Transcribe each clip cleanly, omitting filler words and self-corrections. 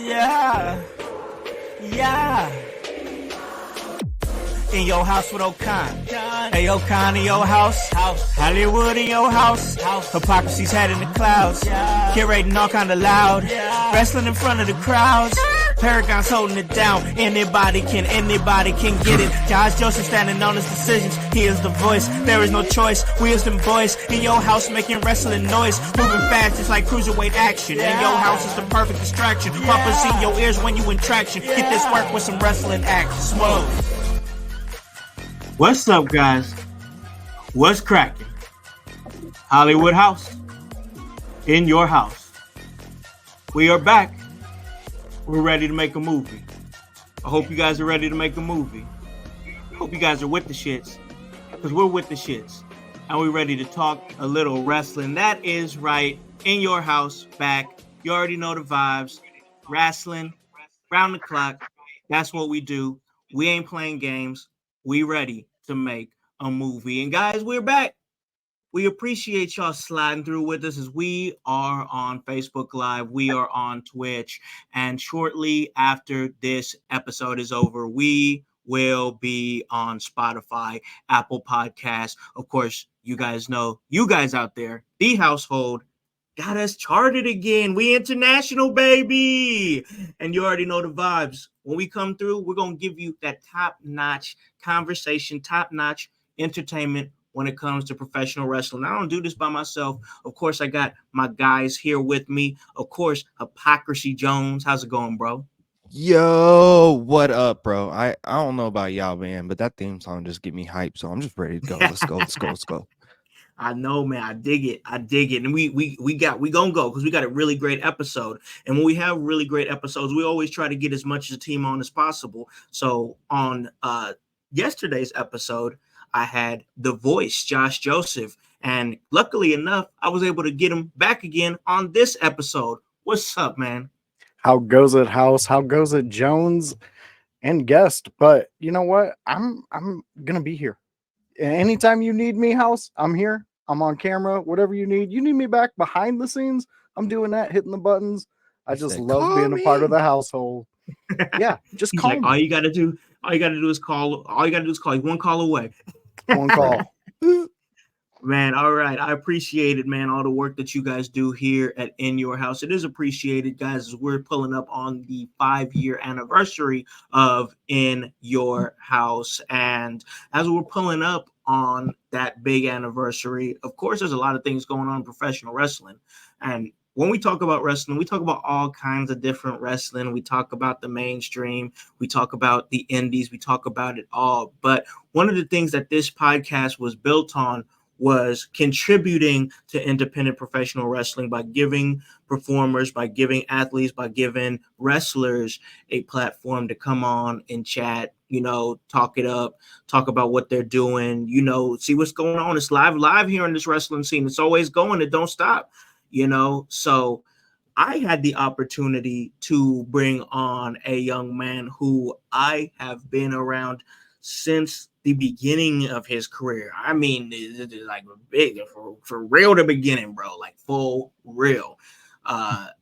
Yeah. In your house with O'Con. Hey, O'Con in your house. Hollywood in your house. Hypocrisy's head in the clouds. Curating all kind of loud. Wrestling in front of the crowds. Paragon's holding it down. Anybody can get it. Josh Joseph standing on his decisions. He is the voice. There is no choice. We as them boys in your house making wrestling noise. Moving fast just like cruiserweight action. In your house is the perfect distraction. Pumpers in your ears when you in traction. Get this work with some wrestling action. Smoke. What's up, guys? What's cracking? Hollywood House. In your house. We are back. We're ready to make a movie. I hope you guys are ready to make a movie. I hope you guys are with the shits. Because we're with the shits. And we're ready to talk a little wrestling. That is right. In your house. Back. You already know the vibes. Wrestling. Round the clock. That's what we do. We ain't playing games. We ready to make a movie. And guys, we're back. We appreciate y'all sliding through with us as we are on Facebook Live. We are on Twitch. And shortly after this episode is over, we will be on Spotify, Apple Podcasts. Of course, you guys know, you guys out there, the household, got us charted again. We international, baby. And you already know the vibes. When we come through, we're going to give you that top-notch conversation, top-notch entertainment when it comes to professional wrestling. I don't do this by myself. Of course, I got my guys here with me. Of course, Hypocrisy Jones. How's it going, bro? Yo, what up, bro? I don't know about y'all, man, but that theme song just get me hyped. So I'm just ready to go. Let's go. I know, man. I dig it. And we gonna go because we got a really great episode. And when we have really great episodes, we always try to get as much as a team on as possible. So on yesterday's episode, I had the voice, Josh Joseph. And luckily enough, I was able to get him back again on this episode. What's up, man? How goes it, Howse? How goes it, Jones and guest? But you know what? I'm gonna be here. Anytime you need me, Howse, I'm here. I'm on camera. Whatever you need. You need me back behind the scenes, I'm doing that, hitting the buttons. I just love being a part of the household. Yeah, just call me. All you gotta do is call. All you gotta do is call. He's one call away. One call. Man, all right. I appreciate it, man. All the work that you guys do here at In Your House. It is appreciated, guys, as we're pulling up on the 5-year anniversary of In Your House. And as we're pulling up on that big anniversary, of course, there's a lot of things going on in professional wrestling. And when we talk about wrestling, we talk about all kinds of different wrestling. We talk about the mainstream. We talk about the indies. We talk about it all. But one of the things that this podcast was built on was contributing to independent professional wrestling by giving performers, by giving athletes, by giving wrestlers a platform to come on and chat, talk it up, talk about what they're doing, see what's going on. It's live here in this wrestling scene. It's always going. It don't stop, So I had the opportunity to bring on a young man who I have been around since the beginning of his career. I mean, it's like big for real, the beginning, bro, like full real.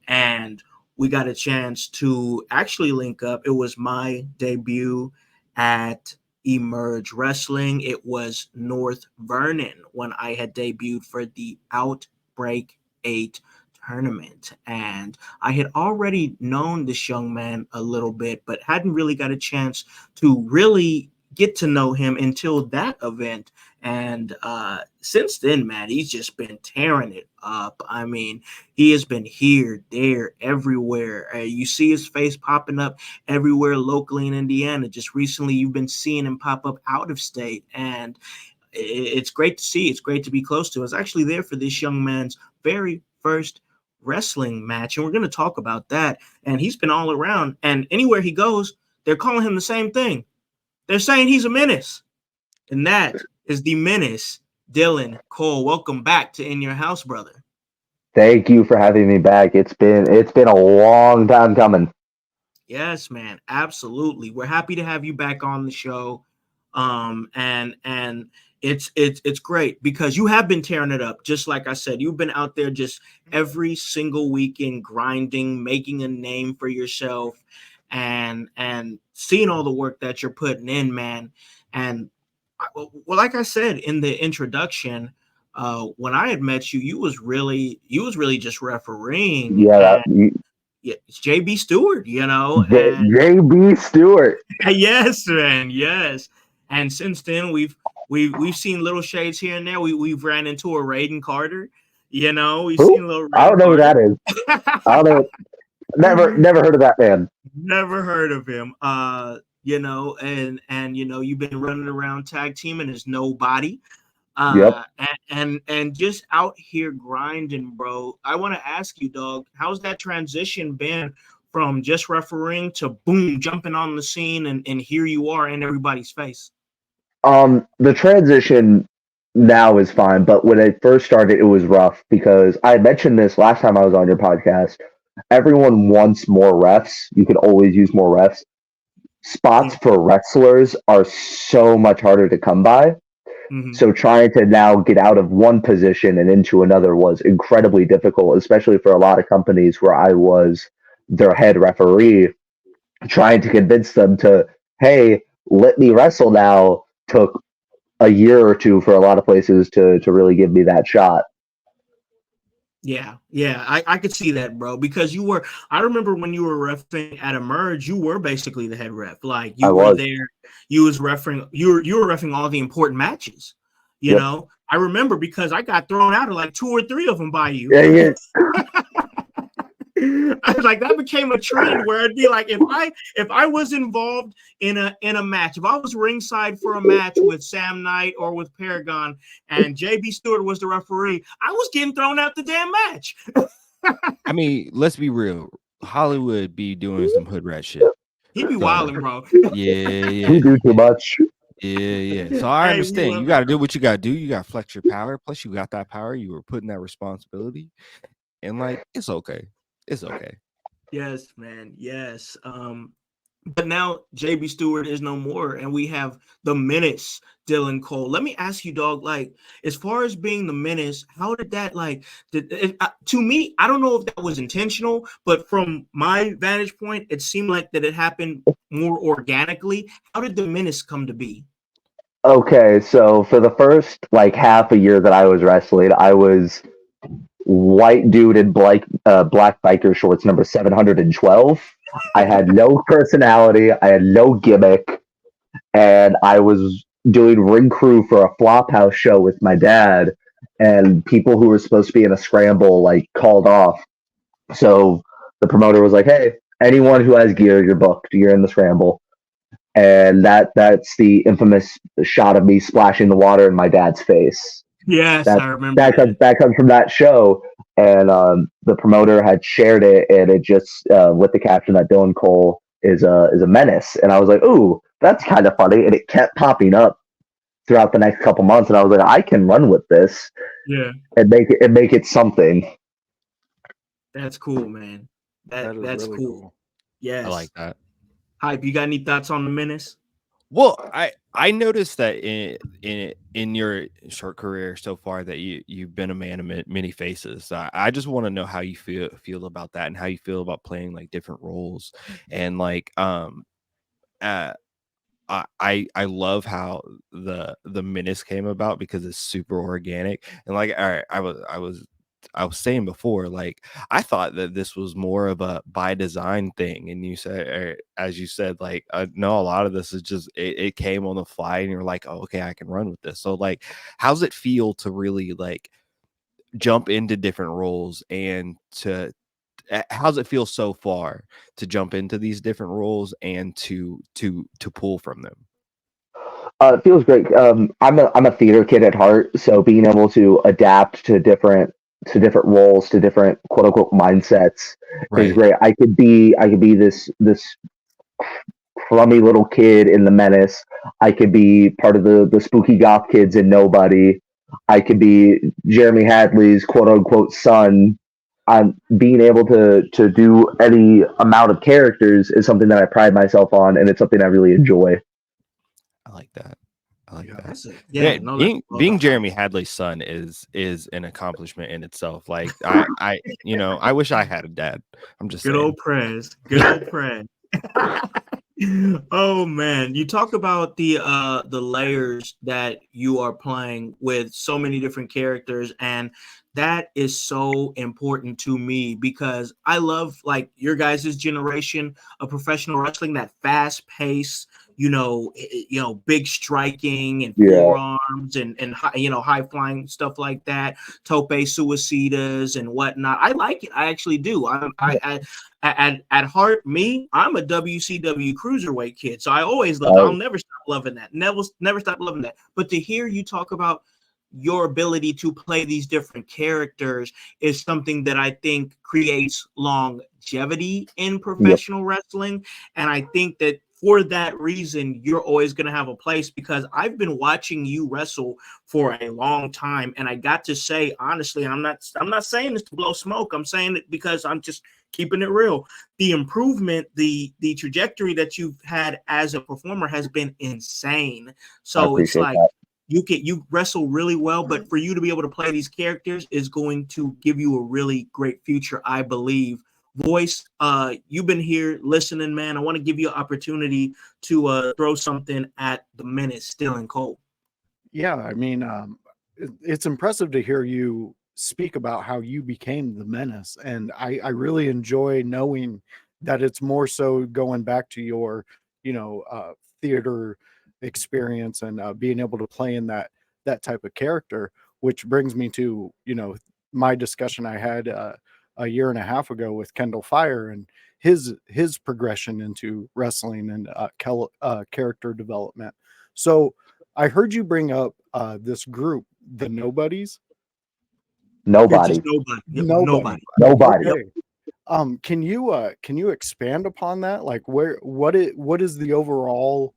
And we got a chance to actually link up. It was my debut at Emerge Wrestling. It was North Vernon when I had debuted for the Outbreak 8 tournament. And I had already known this young man a little bit, but hadn't really got a chance to really get to know him until that event. And since then, man, he's just been tearing it up. I mean, he has been here, there, everywhere. You see his face popping up everywhere locally in Indiana. Just recently, you've been seeing him pop up out of state. And it's great to see. It's great to be close to. I was actually there for this young man's very first wrestling match. And we're going to talk about that. And he's been all around. And anywhere he goes, they're calling him the same thing. They're saying he's a menace. And that is the menace, Dylan Cole. Welcome back to In Your House, brother. Thank you for having me back. It's been a long time coming. Yes, man. Absolutely. We're happy to have you back on the show. And it's great because you have been tearing it up. Just like I said, you've been out there just every single weekend grinding, making a name for yourself, and seeing all the work that you're putting in, man. And well, like I said in the introduction, when I had met you, you was really just refereeing, Yeah, and yeah, it's JB Stewart, and JB Stewart. yes, man, yes. And since then, we've seen little shades here and there. We've ran into a Raiden Carter, we've Who? seen a little I Raiden don't know who Carter. that is. I don't know. Never heard of that man. Never heard of him. And you've been running around tag teaming as nobody. Yep. And just out here grinding, bro. I want to ask you, dog, how's that transition been from just refereeing to boom, jumping on the scene and here you are in everybody's face? The transition now is fine, but when it first started, it was rough because I mentioned this last time I was on your podcast. Everyone wants more refs. You can always use more refs. Spots for wrestlers are so much harder to come by. Mm-hmm. So trying to now get out of one position and into another was incredibly difficult, especially for a lot of companies where I was their head referee. Trying to convince them to, hey, let me wrestle now took a year or two for a lot of places to really give me that shot. Yeah, I could see that, bro. Because I remember when you were refing at Emerge, you were basically the head ref. Like I you were was. there, you were refing all the important matches. Yep. I remember because I got thrown out of like 2 or 3 of them by you. Yeah. I was like, that became a trend where it'd be like if I was involved in a match, if I was ringside for a match with Sam Knight or with Paragon and JB Stewart was the referee, I was getting thrown out the damn match. I mean, let's be real. Hollywood be doing some hood rat shit. He be wilding, bro. Yeah. We do too much. Yeah. So I understand. You got to do what you got to do. You got to flex your power. Plus, you got that power. You were putting that responsibility. And, like, it's okay. It's okay. Yes, man. Yes. But now JB Stewart is no more, and we have the menace, Dylan Cole. Let me ask you, dog, like, as far as being the menace, how did that, to me, I don't know if that was intentional, but from my vantage point, it seemed like that it happened more organically. How did the menace come to be? Okay, so for the first half a year that I was wrestling, I was white dude in black biker shorts number 712. I had no personality, I had no gimmick, and I was doing ring crew for a Flophouse show with my dad, and people who were supposed to be in a scramble called off. So the promoter was like, hey, anyone who has gear, you're booked, you're in the scramble. And that's the infamous shot of me splashing the water in my dad's face. Yes, I remember that comes from that show, and the promoter had shared it, and it just with the caption that Dylan Cole is a menace, and I was like, ooh, that's kind of funny, and it kept popping up throughout the next couple months, and I was like, I can run with this, and make it something. That's cool, man. That's really cool. Yes, I like that. Hype, you got any thoughts on the menace? Well, I noticed that in your short career so far that you've been a man of many faces. I just want to know how you feel about that and how you feel about playing different roles, and I love how the menace came about because it's super organic, and I was saying before, I thought that this was more of a by design thing, and you said, as you said, no, a lot of this is just it came on the fly, and you're like, oh, okay, I can run with this. So how's it feel to really jump into different roles, and how's it feel so far to jump into these different roles and to pull from them? It feels great. I'm a theater kid at heart, so being able to adapt to different roles, to different quote unquote mindsets is great. I could be this crummy little kid in the menace. I could be part of the spooky goth kids in Nobody. I could be Jeremy Hadley's quote unquote son. I'm being able to do any amount of characters is something that I pride myself on, and it's something I really enjoy. I like that. I like Yeah. that. That's it. Yeah, Yeah, no, that's being well being done. Jeremy Hadley's son is an accomplishment in itself. Like I wish I had a dad. I'm just Good saying. old Prez. Good old Prez. Oh man, you talk about the layers that you are playing with so many different characters, and that is so important to me because I love like your guys' generation of professional wrestling, that fast pace, big striking and Yeah. forearms and high flying stuff like that, tope suicidas and whatnot. I like it. I actually do. At heart, I'm a WCW cruiserweight kid, so I always love. I'll Oh, never stop loving that. Never stop loving that. But to hear you talk about your ability to play these different characters is something that I think creates longevity in yep. professional wrestling, and I think that for that reason, you're always going to have a place because I've been watching you wrestle for a long time, and I got to say honestly, I'm not saying this to blow smoke. I'm saying it because I'm just keeping it real. The improvement, the trajectory that you've had as a performer has been insane. I So it's appreciate like that. you wrestle really well, but for you to be able to play these characters is going to give you a really great future, I believe. Voice, you've been here listening, man. I want to give you an opportunity to throw something at the minute, still in cold. Yeah, I mean, it's impressive to hear you speak about how you became the menace, and I really enjoy knowing that it's more so going back to your, theater experience and being able to play in that type of character. Which brings me to my discussion I had a year and a half ago with Kendall Fire and his progression into wrestling and character development. So I heard you bring up this group, the Nobodies. You're just Nobody. nobody. Yep, Nobody. nobody. Nobody. Yep. Okay. Can you expand upon that? Like what is the overall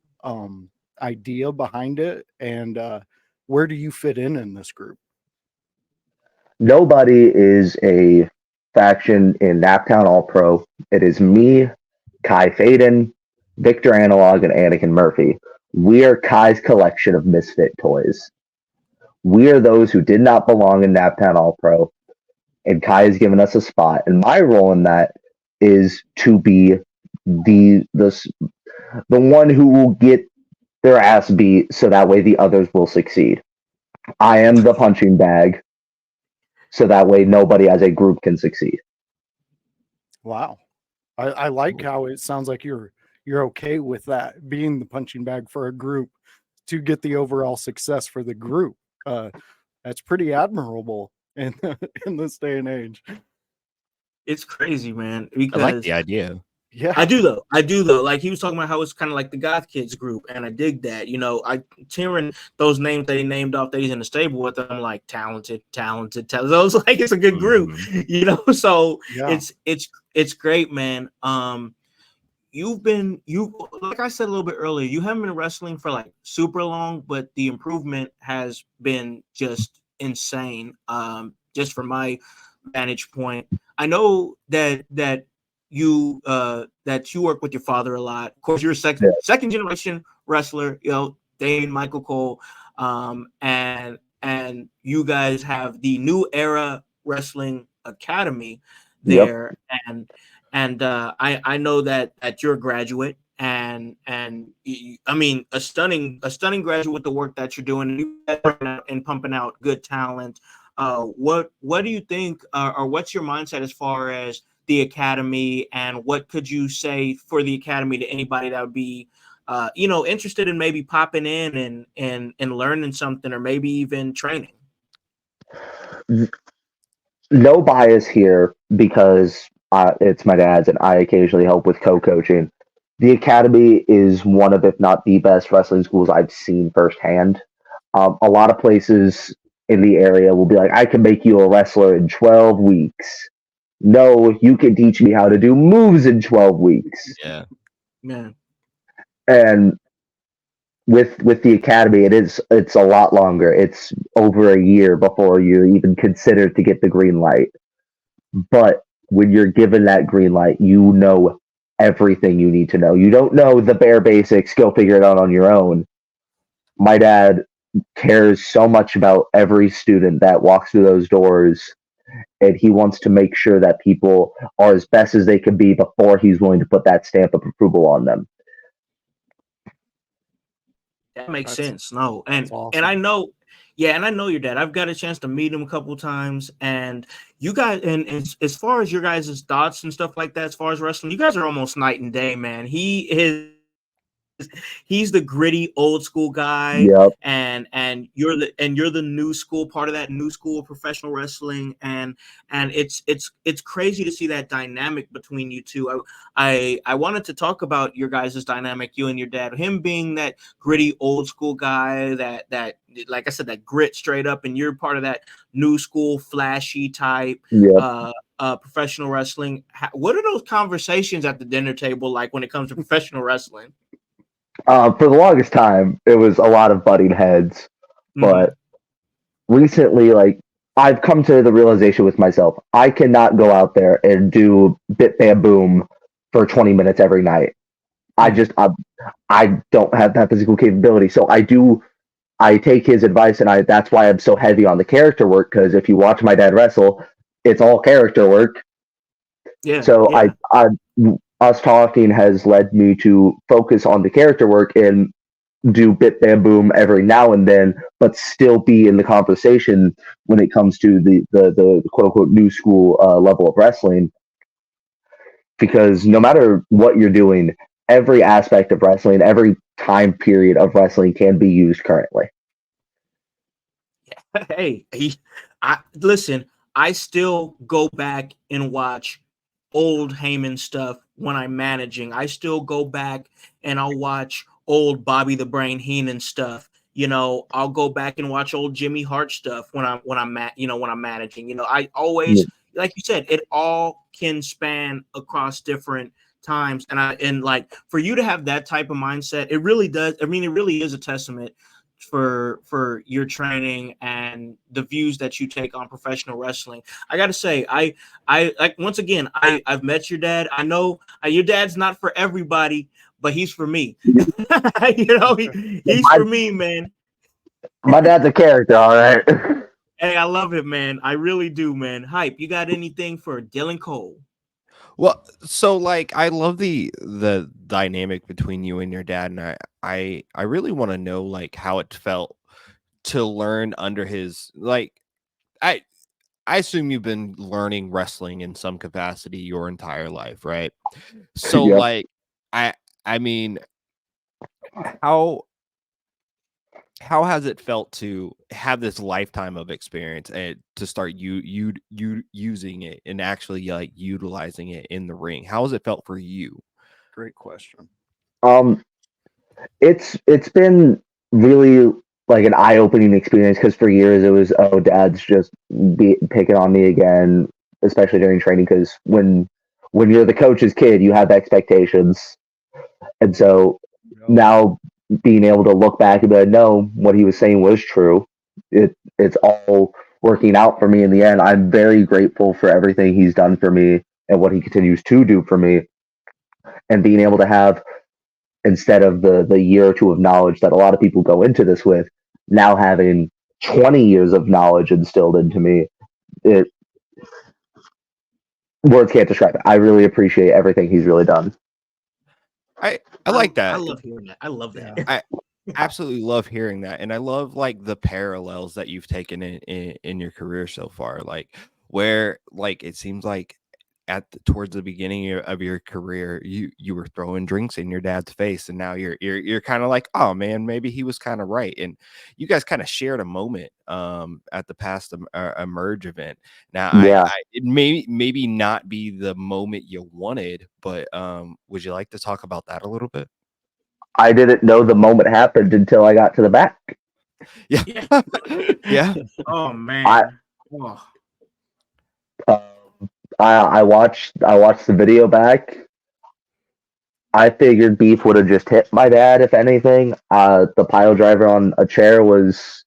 idea behind it, and where do you fit in this group? Nobody is a faction in Naptown All Pro. It is me, Kai Faden, Victor Analog, and Anakin Murphy. We are Kai's collection of misfit toys. We are those who did not belong in Naptown All Pro, and Kai has given us a spot. And my role in that is to be the one who will get their ass beat, so that way the others will succeed. I am the punching bag, so that way nobody as a group can succeed. Wow. I like how it sounds like you're okay with that being the punching bag for a group to get the overall success for the group. That's pretty admirable in in this day and age. It's crazy, man, I like because the idea. Yeah. I do though. I do though. Like he was talking about how it's kind of like the Goth Kids group, and I dig that. I hearing those names they named off that he's in the stable with. I'm like talented. Those like it's a good group, Mhm. So Yeah. it's great, man. You like I said a little bit earlier, you haven't been wrestling for like super long, but the improvement has been just insane. Just from my vantage point, I know that you work with your father a lot. Of course, you're a Yeah. second generation wrestler. Dane Michael Cole, and you guys have the New Era Wrestling Academy Yep. there, and I know that you're a graduate, and I mean a stunning graduate with the work that you're doing and pumping out good talent. What do you think, or what's your mindset as far as the academy, and what could you say for the academy to anybody that would be interested in maybe popping in and learning something, or maybe even training? No bias here because it's my dad's and I occasionally help with co-coaching. The academy is one of, if not the best wrestling schools I've seen firsthand. A lot of places in the area will be like, I can make you a wrestler in 12 weeks. No, you can teach me how to do moves in 12 weeks. Yeah. Man, And with the academy, it's a lot longer. It's over a year before you're even considered to get the green light. But when you're given that green light, you know everything you need to know. You don't know the bare basics, go figure it out on your own. my dad cares so much about every student that walks through those doors, and he wants to make sure that people are as best as they can be before he's willing to put that stamp of approval on them. That makes That's- sense. No, that's and I awesome. know, yeah, and I know your dad. I've got a chance to meet him a couple times, and you guys, and as far as your guys' thoughts and stuff like that, as far as wrestling, you guys are almost night and day, man. He's the gritty old school guy, Yep. and you're the new school, part of that new school of professional wrestling, and it's crazy to see that dynamic between you two. I wanted to talk about your guys' dynamic, you and your dad, him being that gritty old school guy, that like I said, that grit straight up, and you're part of that new school flashy type Yep. professional wrestling. What are those conversations at the dinner table like when it comes to professional wrestling? For the longest time, it was a lot of butting heads, but recently, like, I've come to the realization with myself, I cannot go out there and do bit bam boom for 20 minutes every night. I don't have that physical capability. So I take his advice, and that's why I'm so heavy on the character work, because if you watch my dad wrestle, it's all character work. Yeah. So yeah. us talking has led me to focus on the character work and do bit bam boom every now and then, but still be in the conversation when it comes to the quote unquote new school level of wrestling. Because no matter what you're doing, every aspect of wrestling, every time period of wrestling can be used currently. Hey, I listen. I still go back and watch old Heyman stuff when I'm managing. I still go back and I'll watch old Bobby the Brain Heenan stuff. You know, I'll go back and watch old Jimmy Hart stuff when I'm managing. You know, I Yeah. always, like you said, it all can span across different times, and like for you to have that type of mindset, it really does. I mean, it really is a testament for your training and the views that you take on professional wrestling. I gotta say, I like, once again, I've met your dad. I know your dad's not for everybody, but he's for me. You know, he's my, for me, man. my dad's a character, all right. Hey, I love it, man. I really do, man. Hype, you got anything for Dylan Cole? Well, so like I love the dynamic between you and your dad, and I really want to know like how it felt to learn under his like I I assume you've been learning wrestling in some capacity your entire life, right? So Yep. like I I mean, how how has it felt to have this lifetime of experience and to start you using it and actually like utilizing it in the ring? How has it felt for you? Great question. Um, it's been really like an eye-opening experience, because for years it was, oh, dad's just picking on me again, especially during training, because when you're the coach's kid, you have expectations. And so now being able to look back and be like, no, what he was saying was true. It's all working out for me in the end. I'm very grateful for everything he's done for me and what he continues to do for me. And being able to have, instead of the year or two of knowledge that a lot of people go into this with, now having 20 years of knowledge instilled into me, it words can't describe it. I really appreciate everything he's really done. I like I that. love hearing that. I love that. I absolutely love hearing that, and I love like the parallels that you've taken in your career so far, like where like it seems like towards the beginning of your career you were throwing drinks in your dad's face, and now you're kind of like, oh man, maybe he was kind of right. And you guys kind of shared a moment at the past emerge event. Now Yeah, it maybe not be the moment you wanted, but would you like to talk about that a little bit? I didn't know the moment happened until I got to the back. Yeah. Yeah. Yeah. Oh I man. Oh. um, I watched the video back. I figured beef would have just hit my dad if anything. The pile driver on a chair was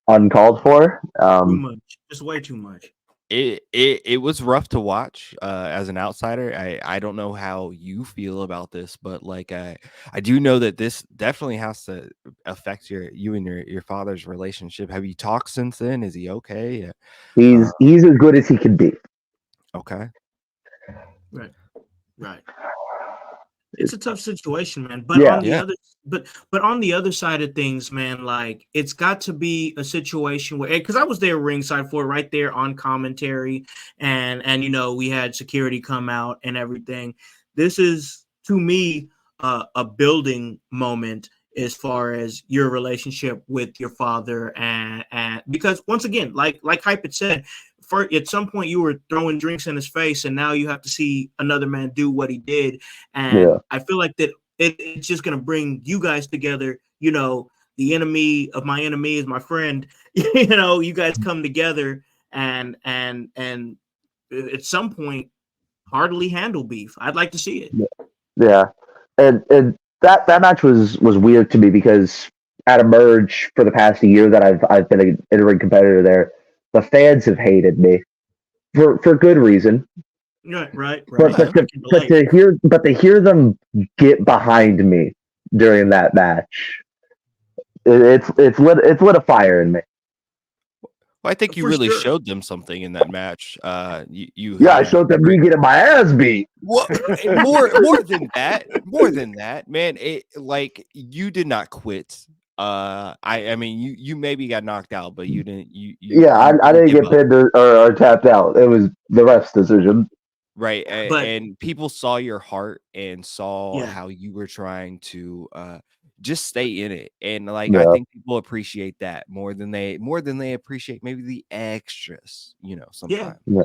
uncalled for. Too much. Just way too much. It was rough to watch as an outsider. I don't know how you feel about this, but like I do know that this definitely has to affect you and your father's relationship. Have you talked since then? Is he okay? He's as good as he can be. Okay. Right. Right. It's a tough situation, man. Yeah. But on the other side of things, man, like it's got to be a situation where, because I was there ringside for it, right there on commentary, and we had security come out and everything. This is to me a building moment as far as your relationship with your father, and because once again, like Hype had said, for at some point you were throwing drinks in his face, and now you have to see another man do what he did. And Yeah. I feel like that it's just going to bring you guys together. The enemy of my enemy is my friend. You guys come together and at some point hardly handle beef. I'd like to see it. Yeah, and that match was weird to me because at Emerge for the past year that I've been an in-ring competitor there, the fans have hated me for good reason. Right. But I can relate. to hear them get behind me during that match, it's lit a fire in me. Well, I think you For really sure. showed them something in that match. You Yeah, had I a showed them great. me getting my ass beat. What more than that, man. It like you did not quit. I mean you maybe got knocked out, but you didn't Yeah, you I didn't didn't give get up. pinned or tapped out. It was the ref's decision. Right. But And people saw your heart and saw yeah, how you were trying to just stay in it. And like I Yeah, think people appreciate that more than they appreciate maybe the extras, yeah. sometimes. yeah,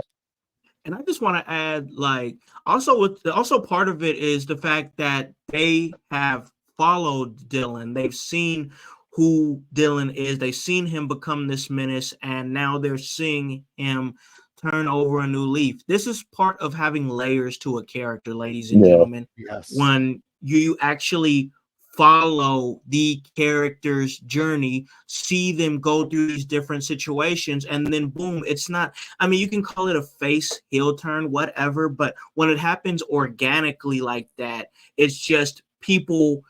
And I just want to add, like, also part of it is the fact that they have followed Dylan. They've seen who Dylan is. They've seen him become this menace, and now they're seeing him turn over a new leaf. This is part of having layers to a character, ladies and yeah, gentlemen. Yes. When you actually follow the character's journey, see them go through these different situations, and then boom, it's not, I mean, you can call it a face heel turn, whatever, but when it happens organically like that, it's just people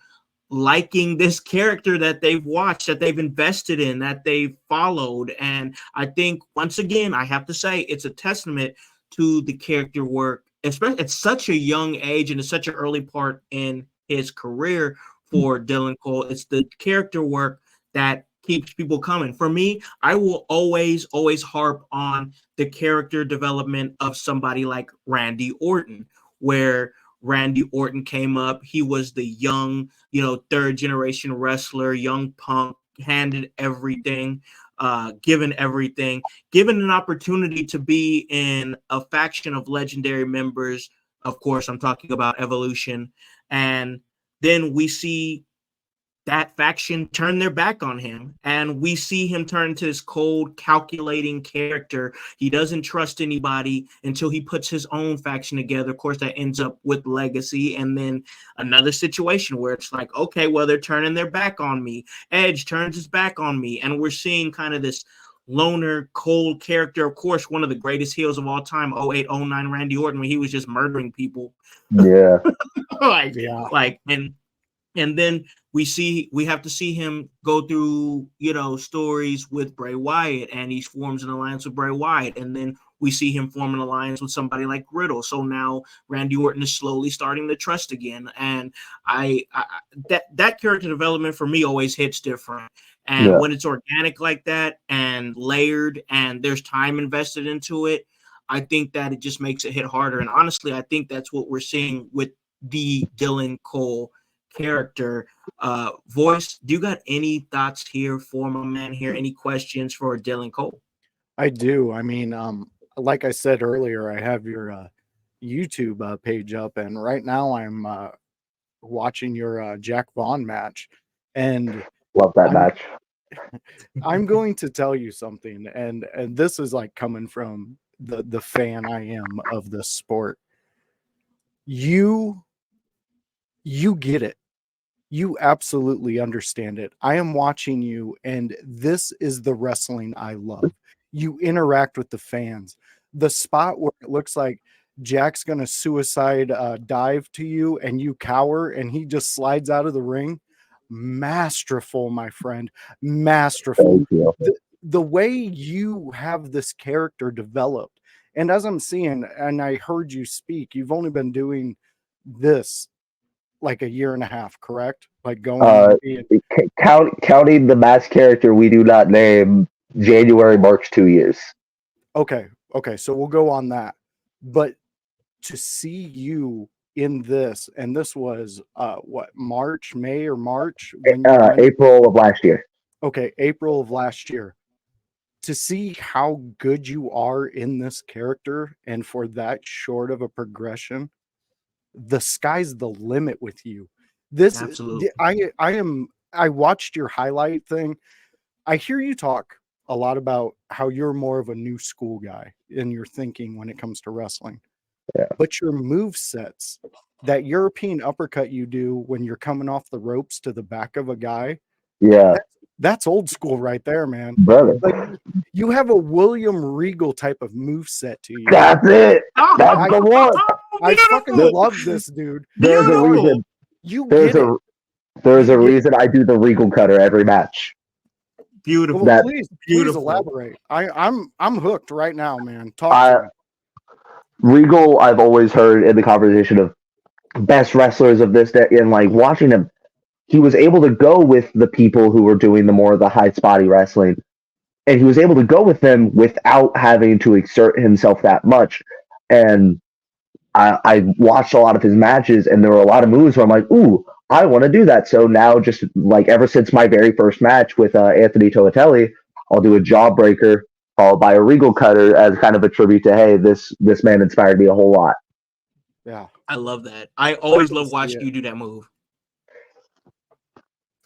liking this character that they've watched, that they've invested in, that they've followed. And I think, once again, I have to say, it's a testament to the character work, especially at such a young age and at such an early part in his career for Dylan Cole. It's the character work that keeps people coming. For me, I will always harp on the character development of somebody like Randy Orton, where Randy Orton came up. He was the young, third generation wrestler, young punk, handed everything, given everything, given an opportunity to be in a faction of legendary members. Of course, I'm talking about Evolution. And then we see that faction turn their back on him, and we see him turn into this cold, calculating character. He doesn't trust anybody until he puts his own faction together. Of course, that ends up with Legacy, and then another situation where it's like, okay, well, they're turning their back on me. Edge turns his back on me, and we're seeing kind of this loner, cold character. Of course, one of the greatest heels of all time, 08, 09 Randy Orton, when he was just murdering people. yeah, like, Yeah. and then we have to see him go through, stories with Bray Wyatt, and he forms an alliance with Bray Wyatt, and then we see him form an alliance with somebody like Riddle. So now Randy Orton is slowly starting to trust again, and I that character development for me always hits different. And yeah, when it's organic like that and layered, and there's time invested into it, I think that it just makes it hit harder. And honestly, I think that's what we're seeing with the Dylan Cole character. Voice, do you got any thoughts here for my man here? Any questions for Dylan Cole? I do. I mean, like I said earlier, I have your YouTube page up, and right now I'm watching your Jack Vaughn match, and love that I'm match. I'm going to tell you something, and this is like coming from the fan I am of this sport. You get it. You absolutely understand it. I am watching you, and this is the wrestling I love. You interact with the fans. the spot where it looks like Jack's gonna suicide dive to you and you cower and he just slides out of the ring. Masterful, my friend. Masterful. Thank you. The way you have this character developed, and as I'm seeing, and I heard you speak, you've only been doing this like a year and a half, correct? Like going Uh, and counting the mass character we do not name, January, March, 2 years. okay, so we'll go on that. But to see you in this, and this was what, May or March when you went, April of last year. okay, April of last year. To see how good you are in this character and for that short of a progression, the sky's the limit with you. This Absolutely. I watched your highlight thing. I hear you talk a lot about how you're more of a new school guy in your thinking when it comes to wrestling. Yeah. But your move sets, that European uppercut you do when you're coming off the ropes to the back of a guy, Yeah, that's old school right there, man. brother. Like, you have a William Regal type of move set to you. That's it. That's the one. I fucking Beautiful. love this, dude. There's a Beautiful. reason. You There's get it. there's You a get it. reason I do the Regal cutter every match. Beautiful. Well, That- please beautiful. elaborate. I'm hooked right now, man. Talk I- to me. Regal, I've always heard in the conversation of best wrestlers of this day, and like watching him, he was able to go with the people who were doing the more of the high spotty wrestling, and he was able to go with them without having to exert himself that much. And I watched a lot of his matches, and there were a lot of moves where I'm like, ooh, I want to do that. So now, just like ever since my very first match with Anthony Toatelli, I'll do a jawbreaker followed by a Regal cutter as kind of a tribute to, hey, this man inspired me a whole lot. Yeah. I love that. I always love see watching it. you do that move.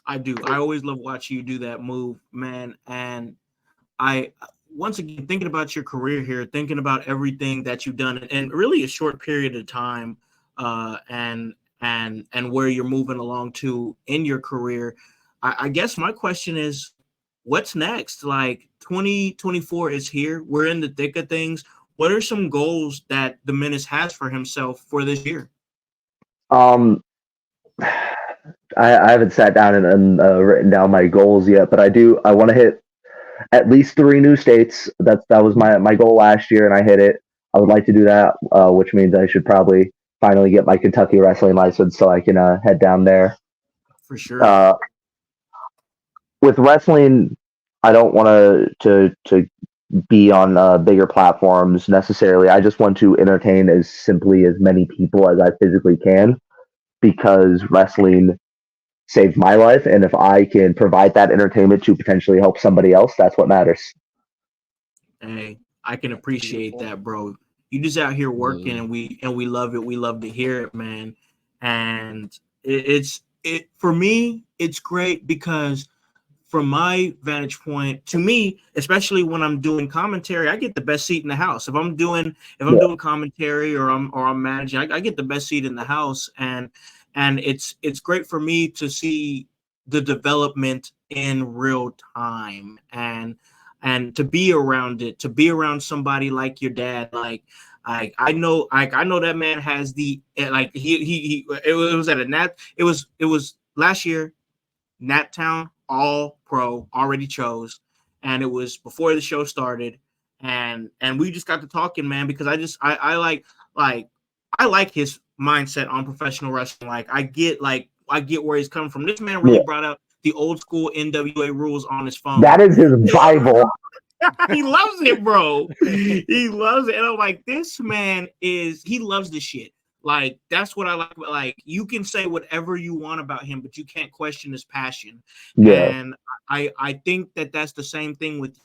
I do. I always love watching you do that move, man. And I, once again, thinking about your career here, thinking about everything that you've done in really a short period of time, and where you're moving along to in your career. I guess my question is, what's next? Like 2024 is here. We're in the thick of things. What are some goals that the Menace has for himself for this year? I haven't sat down and written down my goals yet, but I want to hit at least 3 new states. That was my goal last year, and I hit it. I would like to do that, which means I should probably finally get my Kentucky wrestling license so I can head down there. For sure. With wrestling, I don't want to be on bigger platforms necessarily. I just want to entertain as simply as many people as I physically can, because wrestling saved my life, and if I can provide that entertainment to potentially help somebody else, that's what matters. Hey, I can appreciate Beautiful. that, bro. You just out here working, and we love it. We love to hear it, man. And it's for me, it's great because from my vantage point, to me, especially when I'm doing commentary, I get the best seat in the house. If I'm doing commentary or I'm managing, I get the best seat in the house, and it's great for me to see the development in real time, and to be around it, to be around somebody like your dad. I know that man has the, like, he it was at a Nat, it was last year, Nat Town All Pro already chose, and it was before the show started, and we just got to talking, man, because I like his mindset on professional wrestling. I get where he's coming from. This man really brought out the old school NWA rules on his phone. That is his Bible. He loves it, bro. He loves it. And I'm like, this man he loves this shit. Like, that's what I like. Like, you can say whatever you want about him, but you can't question his passion. Yeah. And I think that that's the same thing with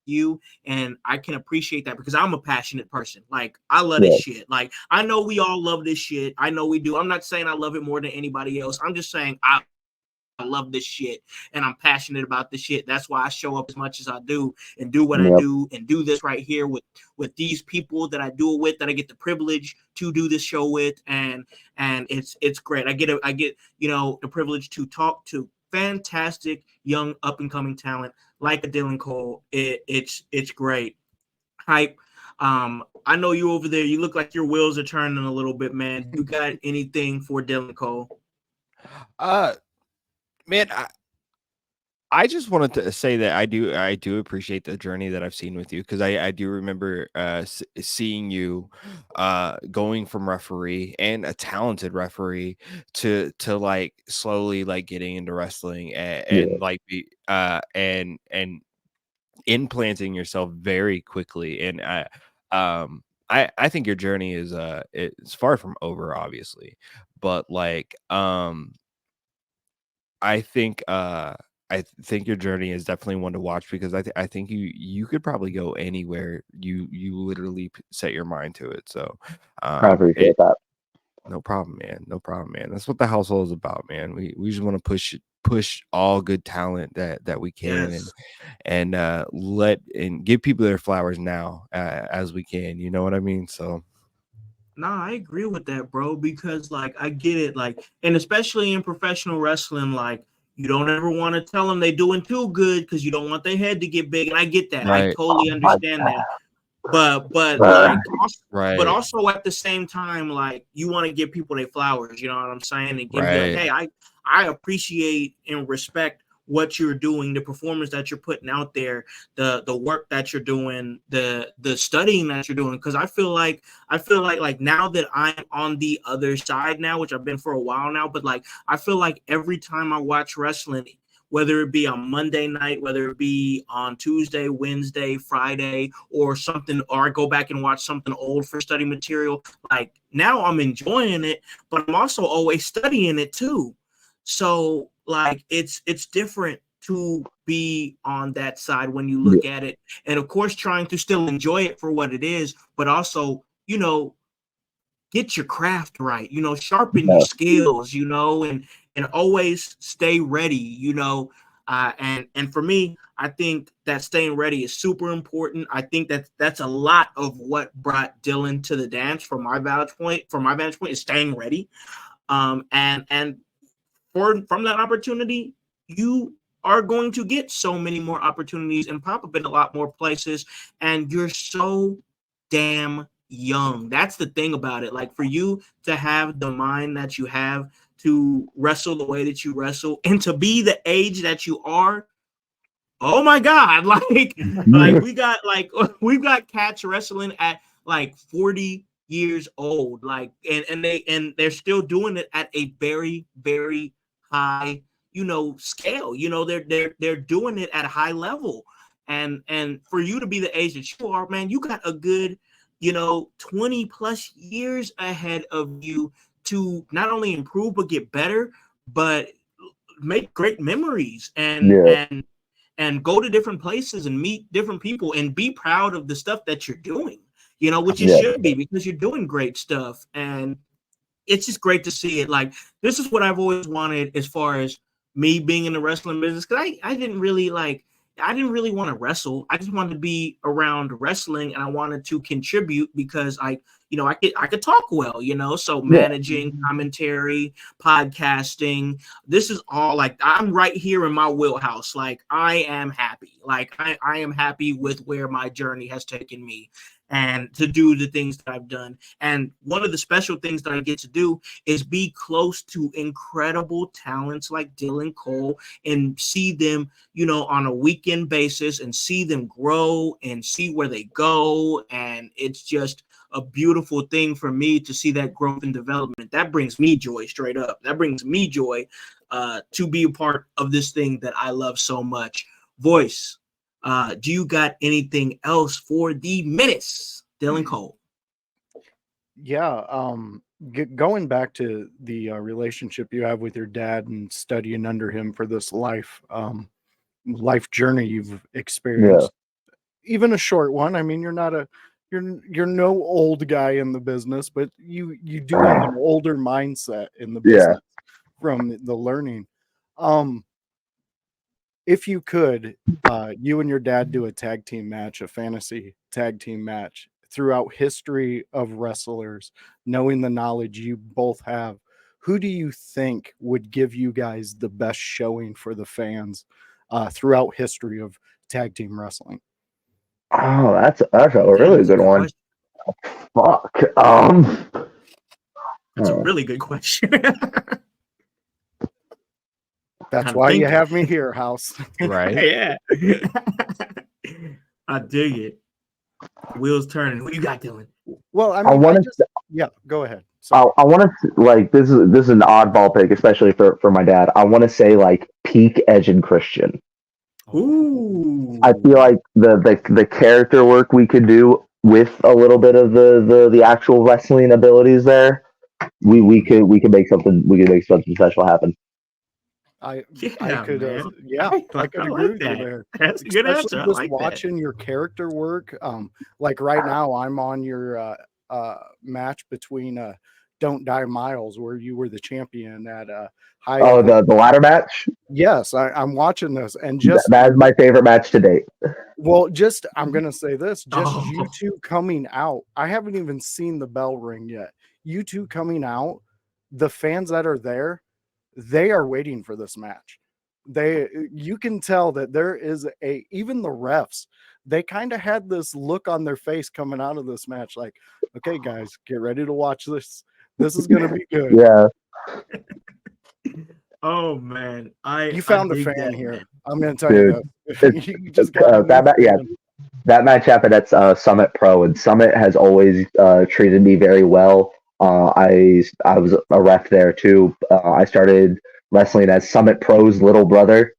you, and I can appreciate that because I'm a passionate person. Like, I love this shit. Like, I know we all love this shit. I know we do. I'm not saying I love it more than anybody else. I'm just saying I love this shit, and I'm passionate about this shit. That's why I show up as much as I do and do what I do, and do this right here with these people that I do it with, that I get the privilege to do this show with, and it's great. I get the privilege to talk to fantastic young up and coming talent like a Dylan Cole. It's great. Hype. I know you over there. You look like your wheels are turning a little bit, man. You got anything for Dylan Cole? Man, I just wanted to say that I do appreciate the journey that I've seen with you, because I do remember seeing you going from referee, and a talented referee, to like slowly like getting into wrestling, and like be and implanting yourself very quickly. And I think your journey is it's far from over, obviously, but like I think your journey is definitely one to watch, because I think you could probably go anywhere you literally set your mind to it. So I appreciate that. no problem, man. No problem, man. That's what the household is about, man. We just want to push all good talent that we can, Yes. and let and give people their flowers now, as we can. You know what I mean? So Nah, I agree with that, bro, because like I get it, like, and especially in professional wrestling, like you don't ever want to tell them they doing too good because you don't want their head to get big. And I get that. I right, totally I, understand that. But uh, like but right, also at the same time, like you want to give people their flowers, you know what I'm saying? And be like, right, hey, I appreciate and respect what you're doing, the performance that you're putting out there, the work that you're doing, the studying that you're doing. Cause I feel like now that I'm on the other side now, which I've been for a while now, but like I feel like every time I watch wrestling, whether it be on Monday night, whether it be on Tuesday, Wednesday, Friday, or something, or I go back and watch something old for study material. Like now I'm enjoying it, but I'm also always studying it too. So like it's different to be on that side when you yeah, look at it. And of course, trying to still enjoy it for what it is, but also, get your craft right, sharpen your yeah, skills, and always stay ready, and for me, I think that staying ready is super important. I think that's a lot of what brought Dylan to the dance from my vantage point is staying ready. And from that opportunity, you are going to get so many more opportunities and pop up in a lot more places. And you're so damn young. That's the thing about it. Like for you to have the mind that you have, to wrestle the way that you wrestle, and to be the age that you are, oh my god, like we've got cats wrestling at like 40 years old, like and they're still doing it at a very very high scale. They're doing it at a high level. And for you to be the age that you are, man, you got a good 20 plus years ahead of you to not only improve but get better, but make great memories yeah, and go to different places and meet different people and be proud of the stuff that you're doing, which you yeah, should be, because you're doing great stuff. And it's just great to see it. Like, this is what I've always wanted as far as me being in the wrestling business. Cause I didn't really want to wrestle. I just wanted to be around wrestling, and I wanted to contribute because I could talk well, so yeah, managing, commentary, podcasting, this is all like I'm right here in my wheelhouse. Like I am happy. Like I am happy with where my journey has taken me and to do the things that I've done. And one of the special things that I get to do is be close to incredible talents like Dylan Cole and see them, on a weekend basis, and see them grow and see where they go. And it's just a beautiful thing for me to see that growth and development. That brings me joy, straight up. That brings me joy to be a part of this thing that I love so much. Voice, do you got anything else for the menace, Dylan Cole? Yeah, going back to the relationship you have with your dad and studying under him for this life journey you've yeah, experienced, even a short one. I mean, you're no old guy in the business, but you do have an older mindset in the yeah. business from the learning. Um, if you could, you and your dad do a tag team match, a fantasy tag team match throughout history of wrestlers, knowing the knowledge you both have, who do you think would give you guys the best showing for the fans throughout history of tag team wrestling? Oh, that's a Damn, really that's a good good one. question. Fuck. That's a Hmm. really good question. That's I'm why you thinking. have me here, House. Right? Yeah. I dig it. Wheels turning. Who you got, Dylan? Well, I I mean, want to. yeah, go ahead. I, Sorry. I want to like this is an oddball pick, especially for my dad. I want to say like peak Edge and Christian. I feel Ooh. like the character work we could do with a little bit of the actual wrestling abilities there. We could make something special happen. I Yeah, could man. I could I agree like with you that. there. That's a good Especially answer. I just like that. watching your character work. Like right now I'm on your match between Don't Die Miles, where you were the champion at high Oh, elevation. the ladder match. Yes, I'm watching this, and just That is my favorite match to date. well, just I'm gonna say this, just Oh, you two coming out. I haven't even seen the bell ring yet. You two coming out, the fans that are there, they are waiting for this match. You can tell that there is even the refs, they kind of had this look on their face coming out of this match, like, okay, guys, get ready to watch this. This is gonna be good. Yeah, oh man. You I found a dig fan that, man. here. I'm gonna tell you dude. this. You just got a new Yeah, fan. that match happened at Summit Pro, and Summit has always treated me very well. I was a ref there too. I started wrestling as Summit Pro's little brother,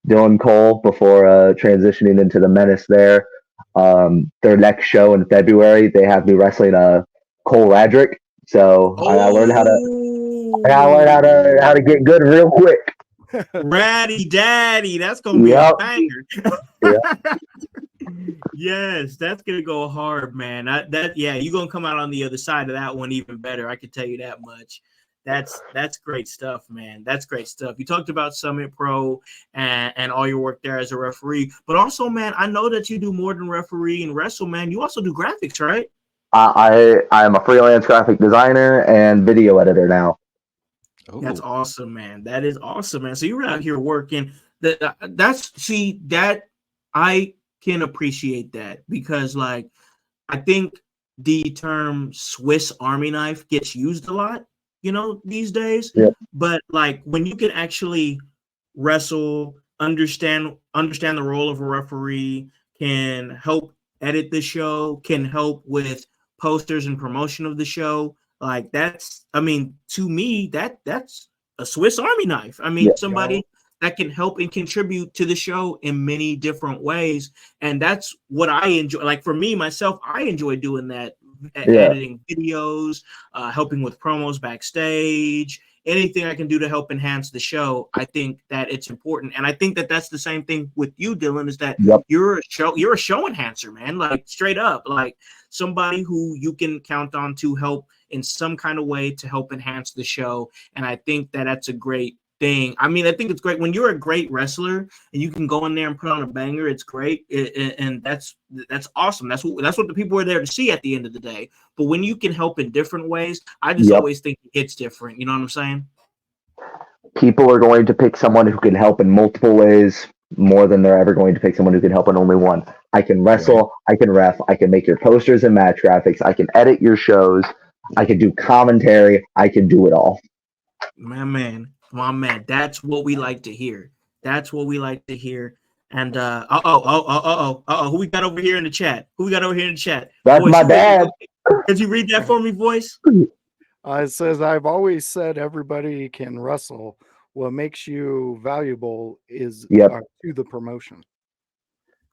Dylan Cole, before transitioning into the Menace there. Their next show in February, they have me wrestling Cole Radrick. So I gotta learn how to Oh, get good real quick. Ratty Daddy. That's gonna be a Yep. banger. Yeah. Yes, that's gonna go hard, man. Yeah, you're gonna come out on the other side of that one even better. I can tell you that much. That's great stuff, man. That's great stuff. You talked about Summit Pro and all your work there as a referee, but also, man, I know that you do more than referee and wrestle, man. You also do graphics, right? I'm a freelance graphic designer and video editor now. That's Oh, awesome, man. That is awesome, man. So you're out here working. That I can appreciate that because, like, I think the term Swiss Army knife gets used a lot, these days. Yeah. But like when you can actually wrestle, understand the role of a referee, can help edit the show, can help with posters and promotion of the show. Like I mean, to me, that's a Swiss Army knife. I Yeah. mean, somebody that can help and contribute to the show in many different ways. And that's what I enjoy. Like for me, myself, I enjoy doing that, Yeah. editing videos, helping with promos backstage, anything I can do to help enhance the show. I think that it's important. And I think that that's the same thing with you, Dylan, is that Yep. you're a show enhancer, man. Like straight up, like somebody who you can count on to help in some kind of way to help enhance the show. And I think that that's a great thing. I mean, I think it's great when you're a great wrestler and you can go in there and put on a banger. It's great, and that's awesome. That's what the people are there to see at the end of the day. But when you can help in different ways, I just Yep. always think it's different. You know what I'm saying? People are going to pick someone who can help in multiple ways more than they're ever going to pick someone who can help in only one. I can wrestle, right. I can ref, I can make your posters and match graphics, I can edit your shows, I can do commentary, I can do it all. My man. That's what we like to hear. That's what we like to hear. And who we got over here in the chat? That's Voice, my dad. could you read that for me, voice? It says, I've always said everybody can wrestle. What makes you valuable is Yep. to the promotion.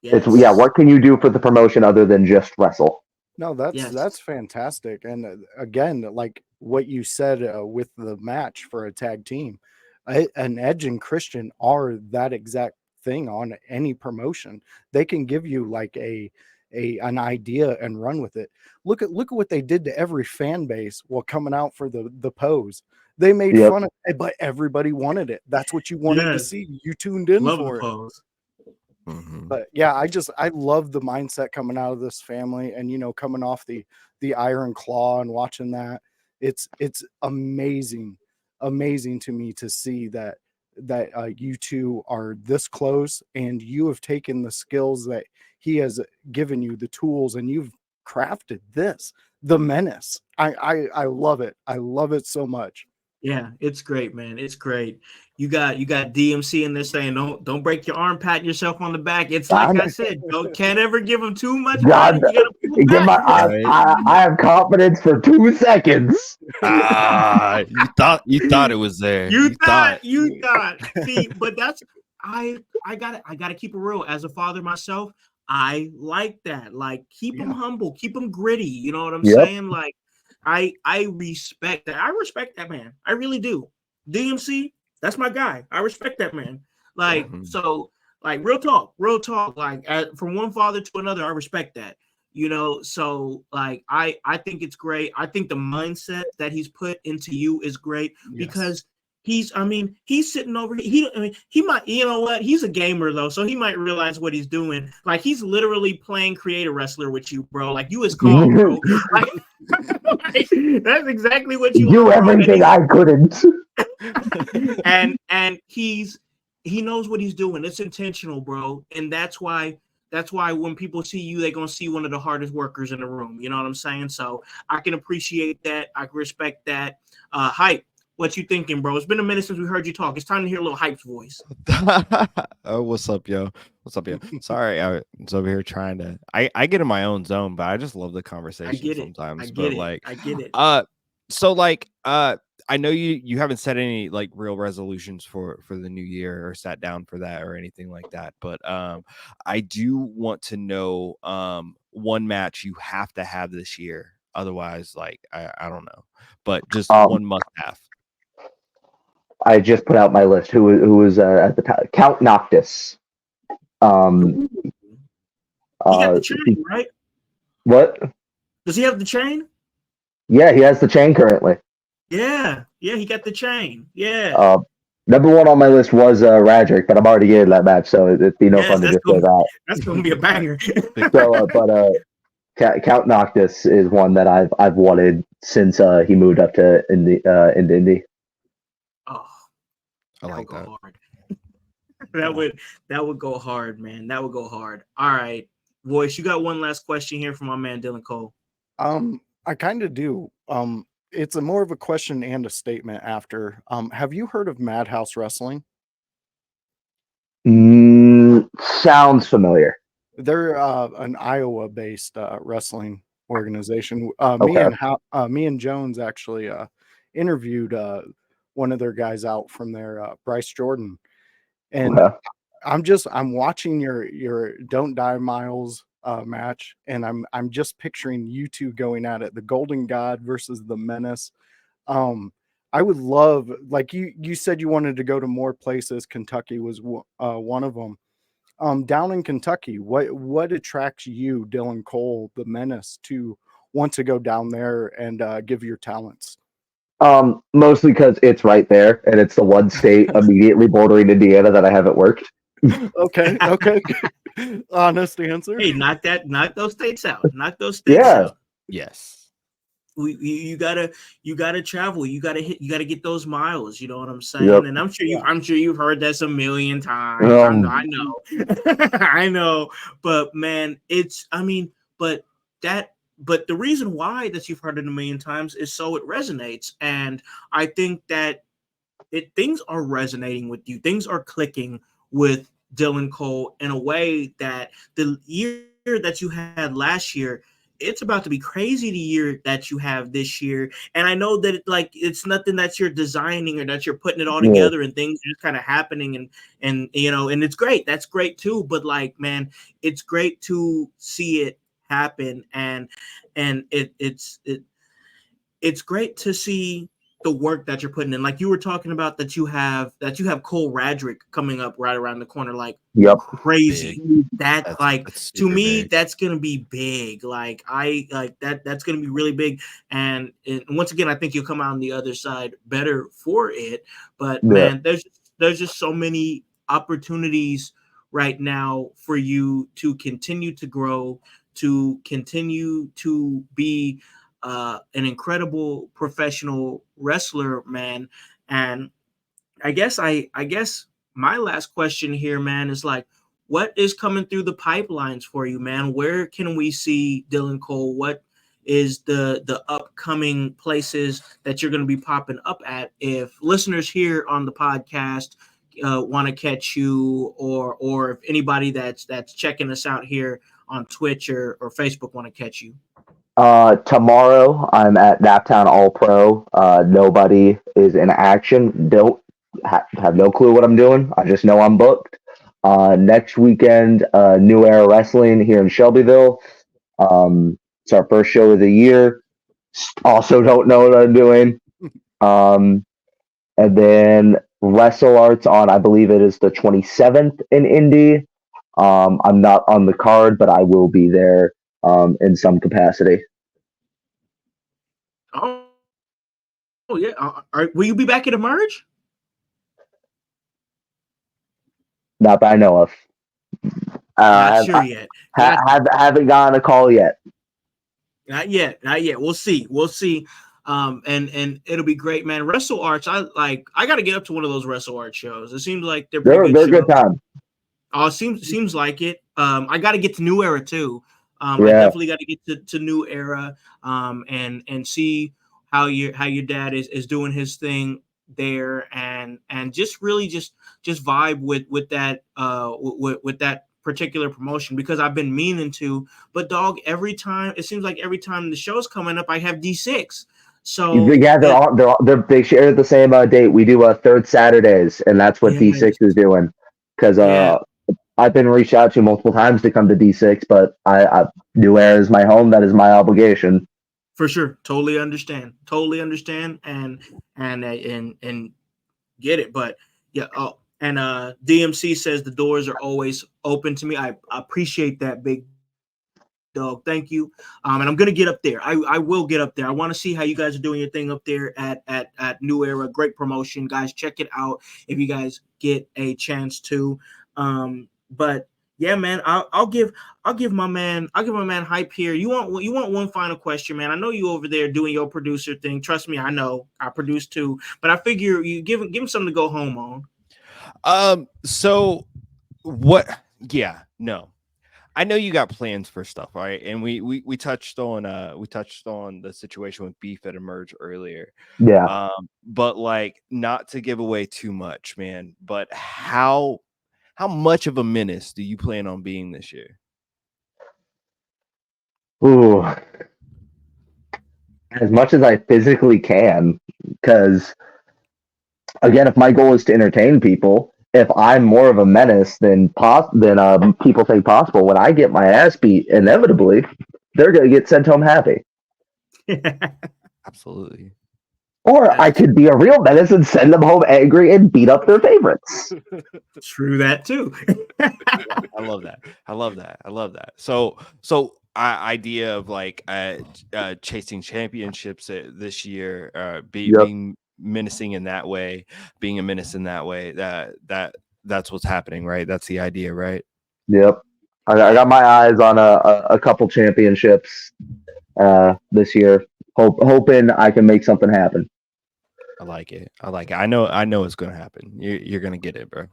It's Yes. what can you do for the promotion other than just wrestle? No, that's fantastic. And again, like what you said with the match for a tag team, an Edge and Christian are that exact thing on any promotion. They can give you like an idea and run with it. Look at what they did to every fan base while coming out for the pose. They made Yep. fun of it, but everybody wanted it. That's what you wanted to Yes. see. You tuned in Love for the it. pose. Mhm. But yeah, I love the mindset coming out of this family, and coming off the Iron Claw and watching that. It's amazing to me to see that you two are this close, and you have taken the skills that he has given you the tools, and you've crafted this, the Menace. I love it. I love it so much. Yeah, it's great, man. It's great. You got DMC in there saying, don't break your arm, patting yourself on the back. It's like I said, can't ever give him too much God, credit. You gotta pull give back. Right. I have confidence for 2 seconds. You thought it was there. You thought. See, but that's I gotta keep it real. As a father myself, I like that. Like, keep him humble, keep him gritty. You know what I'm Yep. saying? Like, I respect that. I respect that man. I really do. DMC, that's my guy. I respect that man. Like, so, like, real talk. Like, from one father to another, I respect that. You know, so like I think it's great. I think the mindset that he's put into you is great because he's sitting over he might, you know what, he's a gamer though, so he might realize what he's doing. Like, he's literally playing creator wrestler with you, bro. Like, you is calm, bro. Like, that's exactly what you Do are, everything I couldn't. and he knows what he's doing. It's intentional, bro. And that's why when people see you, they're gonna see one of the hardest workers in the room. You know what I'm saying? So I can appreciate that. I can respect that. Hype, what you thinking, bro? It's been a minute since we heard you talk. It's time to hear a little Hype's voice. Oh, what's up, yo? Sorry, I was over here trying to. I get in my own zone, but I just love the conversation sometimes. I get it. So like, I know you haven't set any like real resolutions for the new year or sat down for that or anything like that, but I do want to know one match you have to have this year. Otherwise, like, I don't know, but just one must have. I just put out my list. Who was at the top? Count Noctis. He got the chain, right? What? Does he have the chain? Yeah, he has the chain currently. Yeah, he got the chain. Yeah. Number one on my list was Radrick, but I'm already getting that match, so it'd be no fun to just say that. That's gonna be a banger. So, Count Noctis is one that I've wanted since he moved up to Indy. Oh, I like that. Hard. that would go hard, man. That would go hard. All right, Voice, you got one last question here from my man Dylan Cole. I kind of do. It's a more of a question and a statement after. Have you heard of Madhouse Wrestling? Sounds familiar. They're an Iowa-based wrestling organization. Okay. Me and Jones actually interviewed one of their guys out from there, Bryce Jordan, and I'm watching your Don't Die Miles match, and I'm just picturing you two going at it, the Golden God versus the Menace. I would love, like you said, you wanted to go to more places. Kentucky was one of them. Down in Kentucky, what attracts you, Dylan Cole, the Menace, to want to go down there and give your talents? Mostly because it's right there, and it's the one state immediately bordering Indiana that I haven't worked. Okay. Honest answer. Hey, knock those states out. Knock those states out. Yes. You gotta travel. You gotta get those miles. You know what I'm saying? Yep. And I'm sure you've heard this a million times. I know. I know. But man, but the reason why that you've heard it a million times is so it resonates. And I think that things are resonating with you. Things are clicking with Dylan Cole in a way that the year that you had last year, it's about to be crazy the year that you have this year. And I know that it's nothing that you're designing or that you're putting it all together, and things are just kind of happening, and you know, and it's great. That's great too. But like, man, it's great to see it happen, and it's great to see the work that you're putting in. Like you were talking about that you have Cole Radrick coming up right around the corner, like crazy. That's to me, big. That's gonna be big. Like that's gonna be really big. And once again, I think you'll come out on the other side better for it. But man, there's just so many opportunities right now for you to continue to grow, to continue to be an incredible professional wrestler, man. And I guess my last question here, man, is like, what is coming through the pipelines for you, man? Where can we see Dylan Cole? What is the upcoming places that you're going to be popping up at? If listeners here on the podcast want to catch you, or if anybody that's checking us out here on Twitch or Facebook want to catch you. Tomorrow I'm at Naptown All Pro. Nobody is in action. Don't have no clue what I'm doing. I just know I'm booked. Next weekend, New Era Wrestling here in Shelbyville. It's our first show of the year. Also don't know what I'm doing. And then Wrestle Arts on, I believe it is the 27th in Indy. I'm not on the card, but I will be there in some capacity. Oh yeah. Will you be back at Emerge? Not that I know of. Not sure yet. Haven't gotten a call yet. Not yet. We'll see. And it'll be great, man. Wrestle Arts. I got to get up to one of those Wrestle Arts shows. It seems like they're good time. Oh, seems like it. I got to get to New Era too. I Yeah. definitely got to get to New Era. And see how your dad is doing his thing there, and just really just vibe with that with that particular promotion, because I've been meaning to. But dog, it seems like every time the show's coming up, I have D6. So yeah, they share the same date. We do third Saturdays, and that's what D6 is doing. Because I've been reached out to multiple times to come to D6, but I New Era is my home. That is my obligation. For sure, totally understand, and get it. But yeah, and DMC says the doors are always open to me. I appreciate that, big dog. Thank you. And I'm gonna get up there. I will get up there. I want to see how you guys are doing your thing up there at New Era. Great promotion, guys. Check it out if you guys get a chance to. But yeah, man, I'll give my man hype here. You want one final question, man? I know you over there doing your producer thing. Trust me, I know. I produce too, but I figure you give him something to go home on. So what? Yeah, no. I know you got plans for stuff, right? And we touched on the situation with beef at Emerge earlier. Yeah. But like, not to give away too much, man. But how much of a menace do you plan on being this year? Ooh, as much as I physically can, because again, if my goal is to entertain people, if I'm more of a menace than people think possible, when I get my ass beat, inevitably they're gonna get sent home happy. Absolutely. Or I could be a real menace and send them home angry and beat up their favorites. True that too. I love that. So idea of like chasing championships this year, being menacing in that way, being a menace in that way. That's what's happening, right? That's the idea, right? Yep. I got my eyes on a couple championships this year. Hoping I can make something happen. I like it. I know it's gonna happen. You're gonna get it, bro.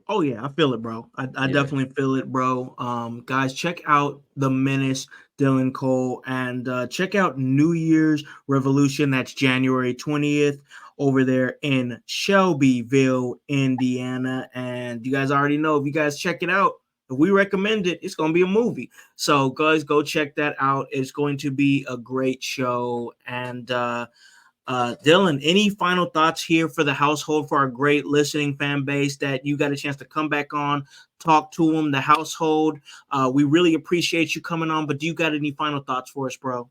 Oh yeah, I feel it, bro. I definitely feel it, bro. Guys, check out the Menace, Dylan Cole, and check out New Year's Revolution. That's January 20th over there in Shelbyville, Indiana. And you guys already know, if you guys check it out, if we recommend it, it's gonna be a movie. So guys, go check that out. It's going to be a great show. And Dylan, any final thoughts here for the household, for our great listening fan base that you got a chance to come back on, talk to them, the household? We really appreciate you coming on, but do you got any final thoughts for us, bro?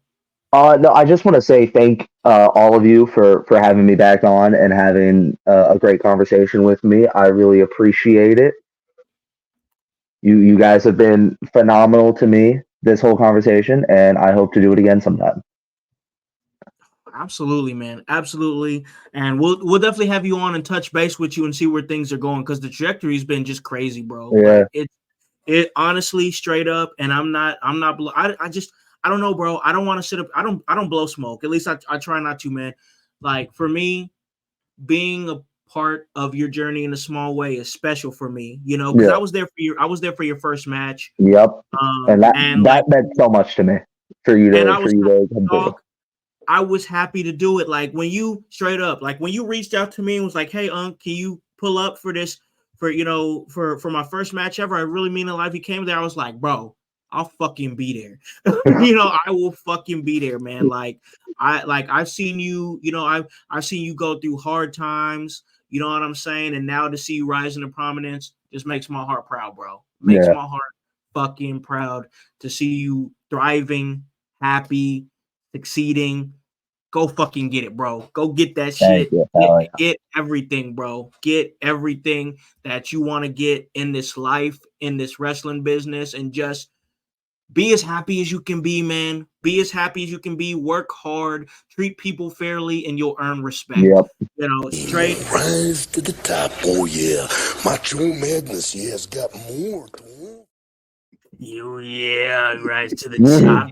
No, I just want to say thank all of you for having me back on and having a great conversation with me. I really appreciate it. You guys have been phenomenal to me this whole conversation, and I hope to do it again sometime. Absolutely, man. Absolutely. And we'll definitely have you on and touch base with you and see where things are going, because the trajectory's been just crazy, bro. Yeah. Like it honestly, straight up, and I don't know, bro. I don't want to sit up. I don't blow smoke. At least I try not to, man. Like, for me, being part of your journey in a small way is special for me, you know, because Yeah. I was there for your first match. Yep. And And that like, meant so much to me for you and I to was come through. dog, I was happy to do it. Like when you straight up, like when you reached out to me and was like, "Hey, can you pull up for this for for my first match ever?" I really mean in life. He came there. I was like, "Bro, I'll fucking be there." I will fucking be there, man. I've seen you. I've seen you go through hard times. You know what I'm saying? And now to see you rise into prominence just makes my heart proud, bro. Makes Yeah. my heart fucking proud to see you thriving, happy, succeeding. Go fucking get it, bro. Go get that Thank shit. you. Get everything, bro. Get everything that you want to get in this life, in this wrestling business, and just be as happy as you can be, man. Be as happy as you can be. Work hard, treat people fairly, and you'll earn respect. Yep. Straight. Rise to the top. Oh yeah, Macho Madness. Yeah, it's got more to it. Rise to the top.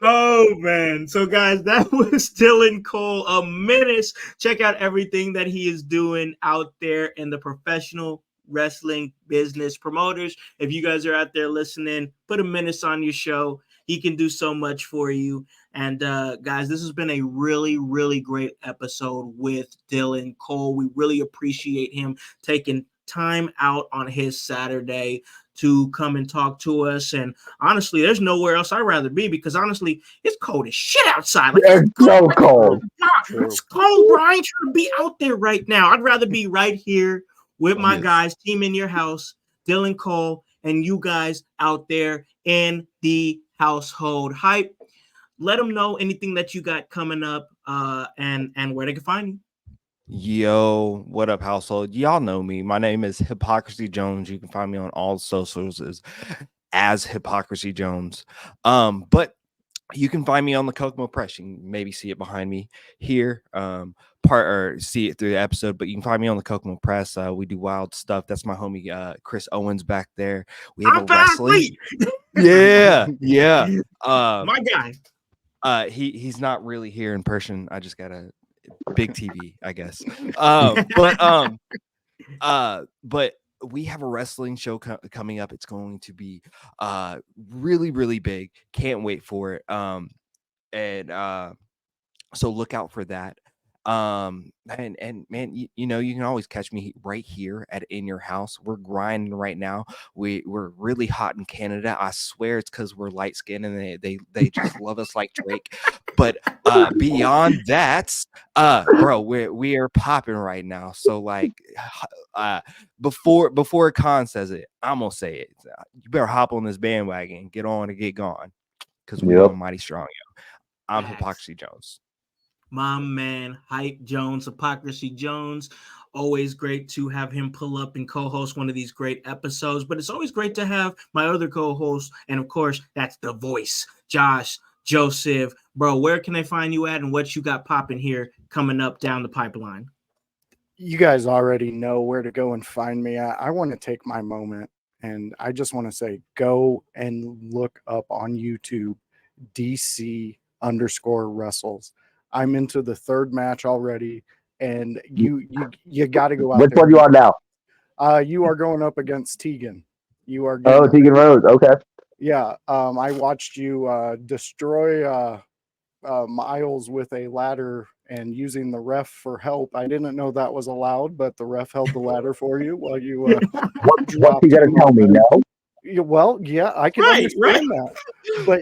Oh man. So guys, that was Dylan Cole, a menace. Check out everything that he is doing out there in the professional wrestling business. Promoters, if you guys are out there listening, put a menace on your show. He can do so much for you. And guys, this has been a really, really great episode with Dylan Cole. We really appreciate him taking time out on his Saturday to come and talk to us. And honestly, there's nowhere else I'd rather be, because honestly, it's cold as shit outside. Like, It's so cold. It's cold, bro. I ain't trying to be out there right now. I'd rather be right here with my guys, Team In Your House, Dylan Cole, and you guys out there in the household hype. Let them know anything that you got coming up, and where they can find you. Yo, what up, household? Y'all know me. My name is Hypocrisy Jones. You can find me on all socials as Hypocrisy Jones. But you can find me on the Kokomo Press. You can maybe see it behind me here, or see it through the episode. But you can find me on the Kokomo Press. We do wild stuff. That's my homie Chris Owens back there. We have a wrestling. Yeah. My guy. He's not really here in person. I just got a big TV, I guess. But we have a wrestling show coming up. It's going to be really, really big. Can't wait for it. And so look out for that. And man, you know, you can always catch me right here at In Your House. We're grinding right now. We're really hot in Canada. I swear it's because we're light skinned and they just love us like Drake. But beyond that, bro, we are popping right now. So like before Khan says it, I'm gonna say it. You better hop on this bandwagon, get on and get gone, because we're going mighty strong, yo. I'm Hypocrisy Jones. My man, Hype Jones, Hypocrisy Jones. Always great to have him pull up and co-host one of these great episodes. But it's always great to have my other co-host, and of course, that's the voice, Josh Joseph. Bro, where can they find you at, and what you got popping here coming up down the pipeline? You guys already know where to go and find me at. I want to take my moment, and I just want to say, go and look up on YouTube, DC_wrestles. I'm into the third match already, and you got to go out Which there. one you on now? You are going up against Tegan. You are Tegan Rose. Okay. Yeah. I watched you destroy Miles with a ladder and using the ref for help. I didn't know that was allowed, but the ref held the ladder for you while you What's he gonna tell me? No. Well, yeah, I can understand that. But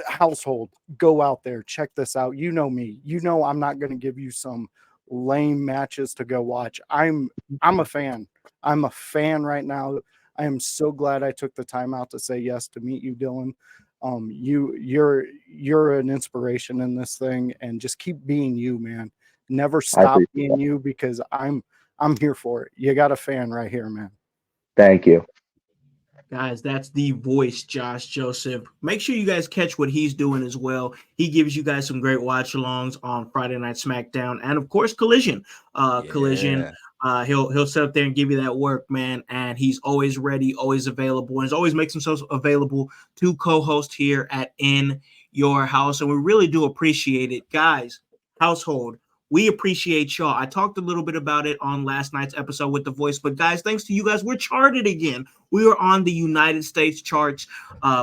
household, go out there, check this out. You know me. You know I'm not going to give you some lame matches to go watch. I'm a fan. I'm a fan right now. I am so glad I took the time out to say yes to meet you, Dylan. You're an inspiration in this thing, and just keep being you, man. Never stop being you, because I'm here for it. You got a fan right here, man. Thank you. Guys, that's the voice, Josh Joseph. Make sure you guys catch what he's doing as well. He gives you guys some great watch-alongs on Friday Night SmackDown, and of course, Collision. Collision. He'll sit up there and give you that work, man. And he's always ready, always available, and he's always makes himself available to co-host here at In Your House. And we really do appreciate it, guys. household, we appreciate y'all. I talked a little bit about it on last night's episode with The Voice, but guys, thanks to you guys, we're charted again. We are on the United States charts.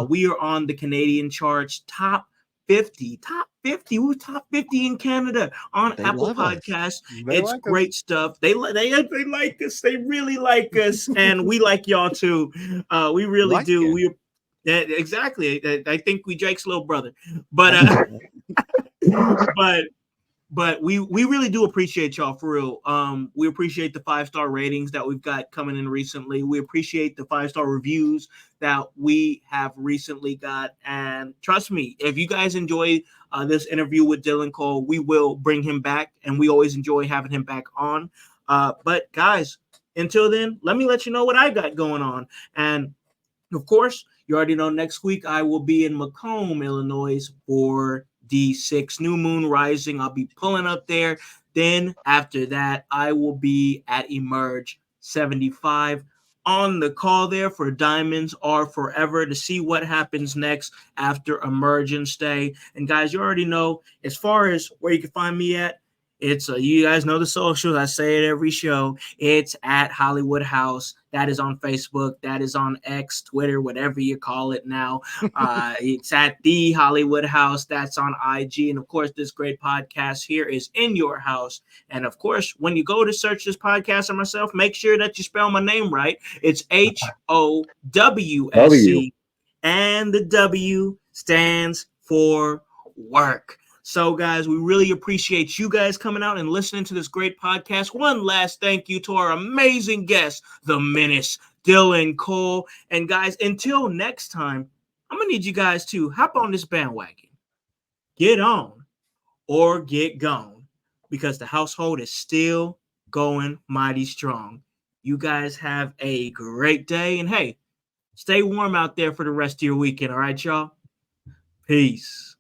We are on the Canadian charts, top 50. We're top 50 in Canada on They Apple love us. Podcasts. They It's like us. great stuff. They like us. They really like us, and we like y'all too. We really Like do. you. Exactly. I think we Drake's little brother, but but we really do appreciate y'all for real. We appreciate the 5-star ratings that we've got coming in recently. We appreciate the 5-star reviews that we have recently got. And trust me, if you guys enjoy this interview with Dylan Cole, we will bring him back, and we always enjoy having him back on. But guys, until then, let me let you know what I got going on. And of course, you already know next week I will be in Macomb, Illinois for D6 New Moon Rising. I'll be pulling up there. Then after that, I will be at Emerge 75 on the call there for Diamonds Are Forever to see what happens next after Emergence Day. And guys, you already know as far as where you can find me at, it's you guys know the socials. I say it every show. It's at Hollywood Howse. That is on Facebook. That is on X, Twitter, whatever you call it now. It's at the Hollywood Howse. That's on IG. And of course, this great podcast here is In Your House. And of course, when you go to search this podcast or myself, make sure that you spell my name right. It's HOWSE, and the W stands for work. So, guys, we really appreciate you guys coming out and listening to this great podcast. One last thank you to our amazing guest, the Menace, Dylan Cole. And, guys, until next time, I'm going to need you guys to hop on this bandwagon. Get on or get gone, because the household is still going mighty strong. You guys have a great day. And, hey, stay warm out there for the rest of your weekend. All right, y'all? Peace.